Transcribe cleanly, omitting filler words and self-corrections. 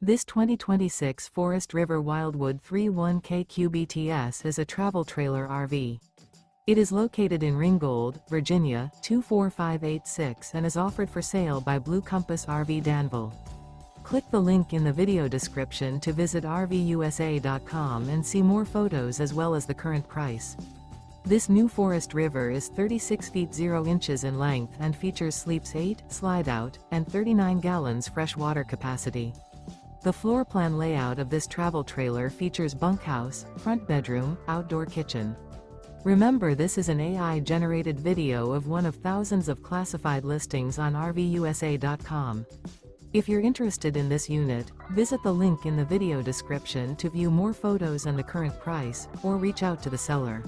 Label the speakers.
Speaker 1: This 2026 Forest River Wildwood 31K QBTS is a travel trailer RV. It is located in Ringgold, Virginia, 24586 and is offered for sale by Blue Compass RV Danville. Click the link in the video description to visit RVUSA.com and see more photos as well as the current price. This new Forest River is 36 feet 0 inches in length and features sleeps 8, slide-out, and 39 gallons fresh water capacity. The floor plan layout of this travel trailer features bunkhouse, front bedroom, outdoor kitchen. Remember, this is an AI-generated video of one of thousands of classified listings on RVUSA.com. If you're interested in this unit, visit the link in the video description to view more photos and the current price, or reach out to the seller.